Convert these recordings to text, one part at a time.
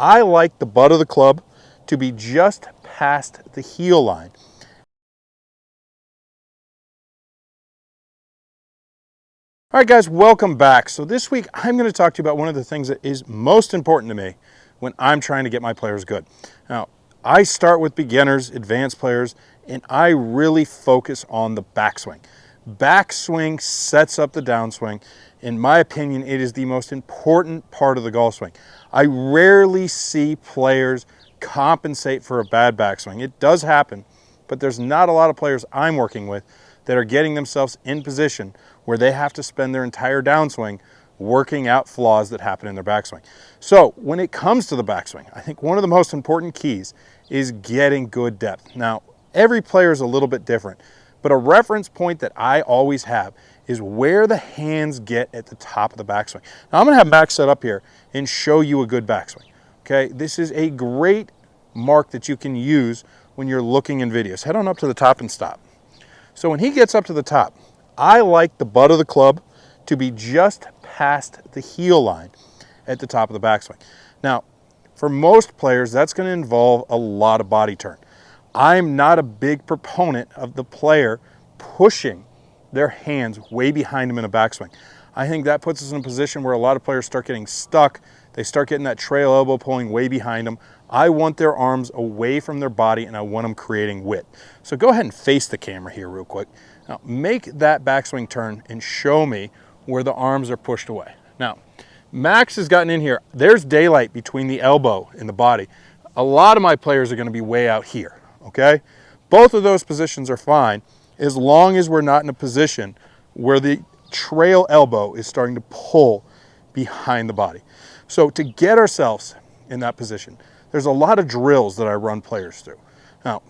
I like the butt of the club to be just past the heel line. All right, guys, welcome back. So this week, I'm going to talk to you about one of the things that is most important to me when I'm trying to get my players good. Now, I start with beginners, advanced players, and I really focus on the backswing. Backswing sets up the downswing. In my opinion, it is the most important part of the golf swing. I rarely see players compensate for a bad backswing. It does happen, but there's not a lot of players I'm working with that are getting themselves in position where they have to spend their entire downswing working out flaws that happen in their backswing. So when it comes to the backswing, I think one of the most important keys is getting good depth. Now, every player is a little bit different, but a reference point that I always have is where the hands get at the top of the backswing. Now, I'm gonna have Max set up here and show you a good backswing, okay? This is a great mark that you can use when you're looking in videos. Head on up to the top and stop. So when he gets up to the top, I like the butt of the club to be just past the heel line at the top of the backswing. Now, for most players, that's going to involve a lot of body turn. I'm not a big proponent of the player pushing their hands way behind them in a backswing. I think that puts us in a position where a lot of players start getting stuck. They start getting that trail elbow pulling way behind them. I want their arms away from their body and I want them creating width. So go ahead and face the camera here real quick. Now make that backswing turn and show me where the arms are pushed away. Now, Max has gotten in here. There's daylight between the elbow and the body. A lot of my players are going to be way out here, okay? Both of those positions are fine as long as we're not in a position where the trail elbow is starting to pull behind the body. So to get ourselves in that position, there's a lot of drills that I run players through. Now,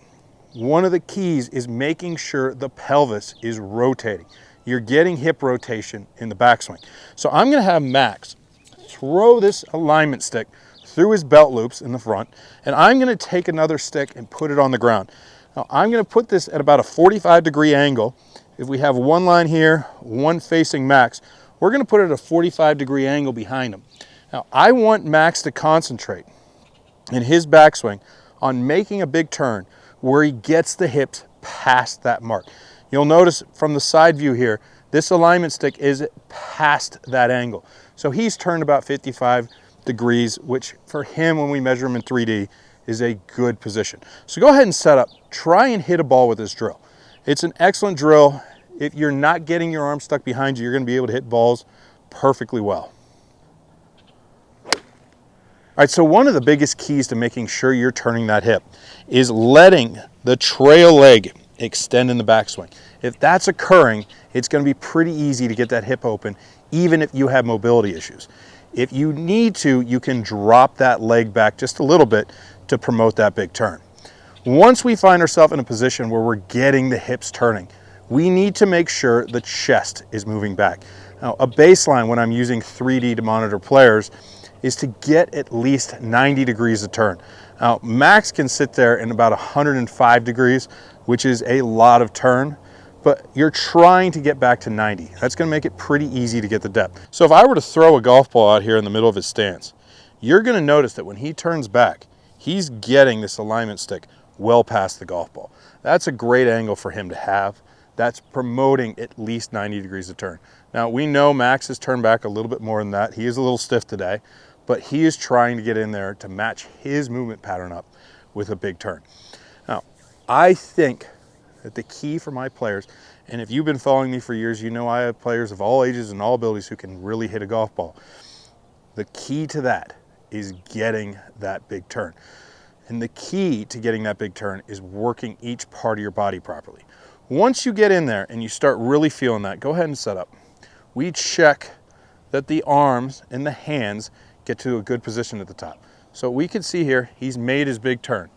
one of the keys is making sure the pelvis is rotating. You're getting hip rotation in the backswing. So I'm gonna have Max throw this alignment stick through his belt loops in the front, and I'm gonna take another stick and put it on the ground. Now I'm gonna put this at about a 45-degree angle. If we have one line here, one facing Max, we're gonna put it at a 45-degree angle behind him. Now I want Max to concentrate in his backswing on making a big turn where he gets the hips past that mark. You'll notice from the side view here, this alignment stick is past that angle. So he's turned about 55 degrees, which for him, when we measure him in 3D, is a good position. So go ahead and set up. Try and hit a ball with this drill. It's an excellent drill. If you're not getting your arm stuck behind you, you're gonna be able to hit balls perfectly well. All right, so one of the biggest keys to making sure you're turning that hip is letting the trail leg extend in the backswing. If that's occurring, it's going to be pretty easy to get that hip open, even if you have mobility issues. If you need to, you can drop that leg back just a little bit to promote that big turn. Once we find ourselves in a position where we're getting the hips turning, we need to make sure the chest is moving back. Now, a baseline when I'm using 3D to monitor players is to get at least 90 degrees of turn. Now, Max can sit there in about 105 degrees, which is a lot of turn, but you're trying to get back to 90. That's gonna make it pretty easy to get the depth. So if I were to throw a golf ball out here in the middle of his stance, you're gonna notice that when he turns back, he's getting this alignment stick well past the golf ball. That's a great angle for him to have. That's promoting at least 90 degrees of turn. Now, we know Max has turned back a little bit more than that. He is a little stiff today, but he is trying to get in there to match his movement pattern up with a big turn. Now, I think that the key for my players, and if you've been following me for years, you know I have players of all ages and all abilities who can really hit a golf ball. The key to that is getting that big turn. And the key to getting that big turn is working each part of your body properly. Once you get in there and you start really feeling that, go ahead and set up. We check that the arms and the hands get to a good position at the top. So we can see here, he's made his big turn.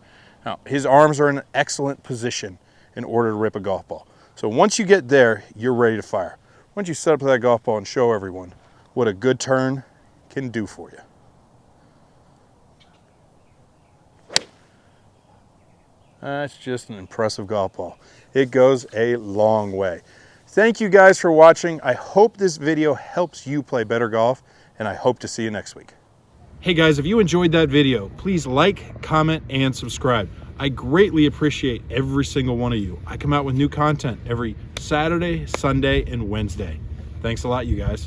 Now, his arms are in an excellent position in order to rip a golf ball. So once you get there, you're ready to fire. Why don't you set up that golf ball and show everyone what a good turn can do for you. That's just an impressive golf ball. It goes a long way. Thank you guys for watching. I hope this video helps you play better golf, and I hope to see you next week. Hey guys, if you enjoyed that video, please like, comment, and subscribe. I greatly appreciate every single one of you. I come out with new content every Saturday, Sunday, and Wednesday. Thanks a lot, you guys.